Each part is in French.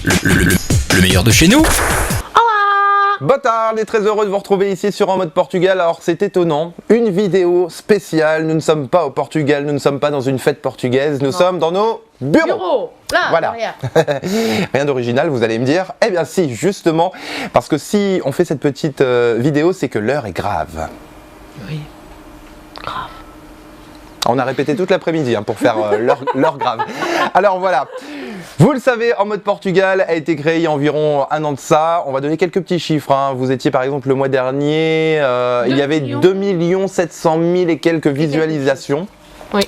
Le meilleur de chez nous. Boa tarde, on est très heureux de vous retrouver ici sur En Mode Portugal. Alors c'est étonnant, une vidéo spéciale, nous ne sommes pas au Portugal, nous ne sommes pas dans une fête portugaise, nous sommes dans nos bureaux. Là, voilà. Rien d'original, vous allez me dire. Eh bien si, justement, parce que si on fait cette petite vidéo, c'est que l'heure est grave. Oui, grave. On a répété toute l'après-midi pour faire l'heure grave. Alors voilà, vous le savez, En Mode Portugal a été créé il y a environ un an de ça. On va donner quelques petits chiffres. Vous étiez par exemple le mois dernier, il y avait 2 700 000 et quelques visualisations. Oui.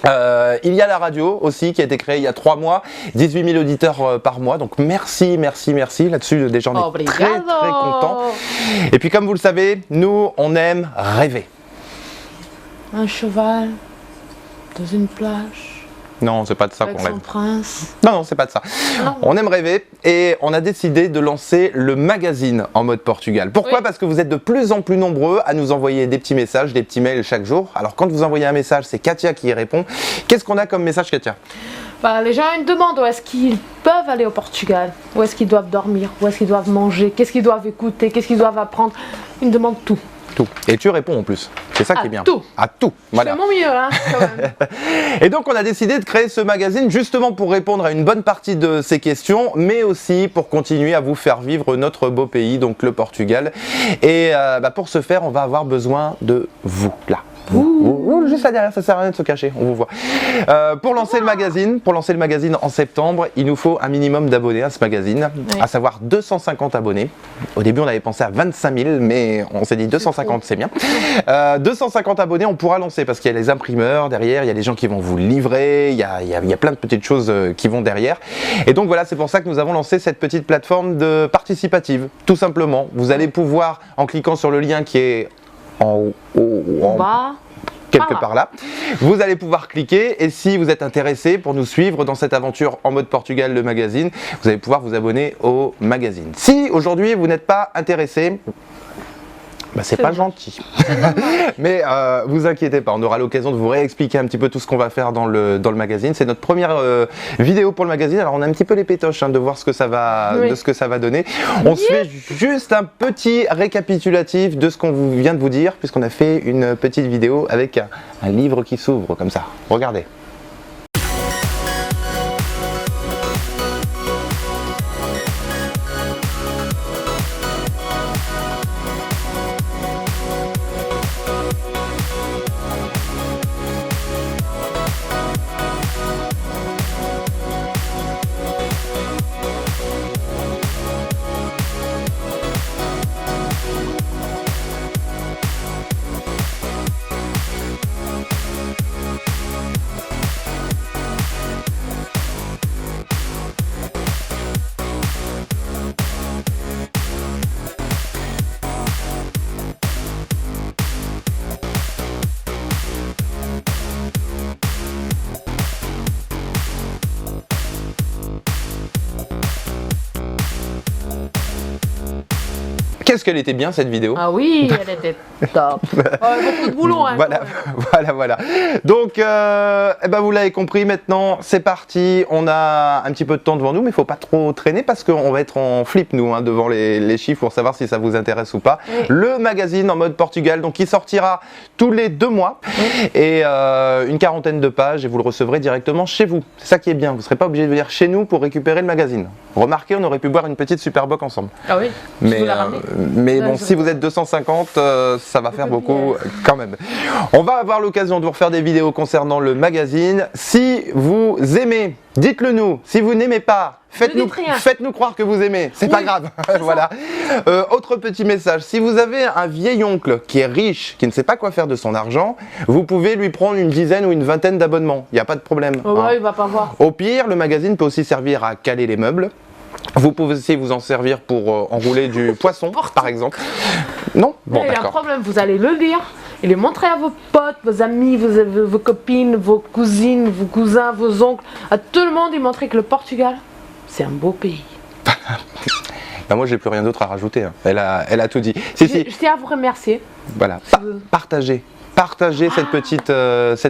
Il y a la radio aussi qui a été créée il y a 3 mois, 18 000 auditeurs par mois, donc merci. Là-dessus déjà on est très content. Et puis comme vous le savez, nous on aime rêver. Un cheval dans une plage. Non, c'est pas de ça avec qu'on son rêve. prince. Non, c'est pas de ça. Non. On aime rêver et on a décidé de lancer le magazine En Mode Portugal. Pourquoi ? Oui. Parce que vous êtes de plus en plus nombreux à nous envoyer des petits messages, des petits mails chaque jour. Alors quand vous envoyez un message, c'est Katia qui y répond. Qu'est-ce qu'on a comme message, Katia ? Les gens ils me demandent où est-ce qu'ils peuvent aller au Portugal, où est-ce qu'ils doivent dormir, où est-ce qu'ils doivent manger, qu'est-ce qu'ils doivent écouter, qu'est-ce qu'ils doivent apprendre. Ils me demandent tout. Tout. Et tu réponds en plus. C'est ça qui est bien. Tout. À tout. Voilà. Je fais mon mieux, quand même. Et donc on a décidé de créer ce magazine justement pour répondre à une bonne partie de ces questions, mais aussi pour continuer à vous faire vivre notre beau pays, donc le Portugal. Et pour ce faire, on va avoir besoin de vous, là. Juste là derrière, ça sert à rien de se cacher, on vous voit. Pour lancer le magazine en septembre, il nous faut un minimum d'abonnés à ce magazine, Oui. à savoir 250 abonnés. Au début, on avait pensé à 25 000, mais on s'est dit 250, c'est bien. 250 abonnés, on pourra lancer parce qu'il y a les imprimeurs derrière, il y a les gens qui vont vous livrer, il y a plein de petites choses qui vont derrière. Et donc voilà, c'est pour ça que nous avons lancé cette petite plateforme de participative, tout simplement. Vous allez pouvoir, en cliquant sur le lien qui est en Bas. quelque part là, vous allez pouvoir cliquer et si vous êtes intéressé pour nous suivre dans cette aventure En Mode Portugal, le magazine, vous allez pouvoir vous abonner au magazine. Si aujourd'hui vous n'êtes pas intéressé, c'est pas gentil. Mais vous inquiétez pas, on aura l'occasion de vous réexpliquer un petit peu tout ce qu'on va faire dans le magazine. C'est notre première vidéo pour le magazine. Alors on a un petit peu les pétoches de voir ce que ça va, de ce que ça va donner. On se fait juste un petit récapitulatif de ce qu'on vient de vous dire, puisqu'on a fait une petite vidéo avec un livre qui s'ouvre comme ça. Regardez. Qu'est-ce qu'elle était bien cette vidéo. Ah oui, elle était top. Beaucoup de boulot, hein. Voilà. Donc, vous l'avez compris, maintenant, c'est parti. On a un petit peu de temps devant nous, mais il ne faut pas trop traîner parce qu'on va être en flip, nous, devant les chiffres pour savoir si ça vous intéresse ou pas. Oui. Le magazine En Mode Portugal, donc qui sortira tous les 2 mois et une 40aine de pages et vous le recevrez directement chez vous. C'est ça qui est bien. Vous ne serez pas obligé de venir chez nous pour récupérer le magazine. Remarquez, on aurait pu boire une petite Superboc ensemble. Ah oui, mais bon, si vous êtes 250, ça va faire beaucoup quand même. On va avoir l'occasion de vous refaire des vidéos concernant le magazine. Si vous aimez, dites-le nous. Si vous n'aimez pas, faites-nous croire que vous aimez. C'est pas grave. Voilà. Autre petit message. Si vous avez un vieil oncle qui est riche, qui ne sait pas quoi faire de son argent, vous pouvez lui prendre une dizaine ou une vingtaine d'abonnements. Il n'y a pas de problème. Il va pas voir. Au pire, le magazine peut aussi servir à caler les meubles. Vous pouvez aussi vous en servir pour enrouler du poisson, par exemple. Non ? Bon, il y a un d'accord. problème, vous allez le lire et le montrer à vos potes, vos amis, vos copines, vos cousines, vos cousins, vos oncles, à tout le monde, et montrer que le Portugal, c'est un beau pays. Moi, j'ai plus rien d'autre à rajouter. Elle a tout dit. Je tiens à vous remercier. Voilà. Partagez. partagez cette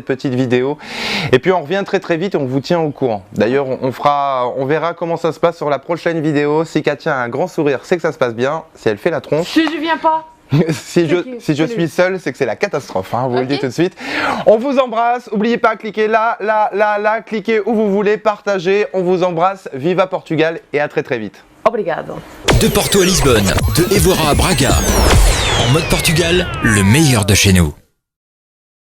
petite vidéo. Et puis on revient très très vite et on vous tient au courant. D'ailleurs, on verra comment ça se passe sur la prochaine vidéo. Si Katia a un grand sourire, c'est que ça se passe bien. Si elle fait la tronche. Si je viens pas. si je suis seul, c'est que c'est la catastrophe, hein, vous le dites tout de suite. On vous embrasse, n'oubliez pas, cliquez là, cliquez où vous voulez, partagez, on vous embrasse, viva Portugal et à très très vite. Obrigado. De Porto à Lisbonne, de Évora à Braga. En mode Portugal, le meilleur de chez nous.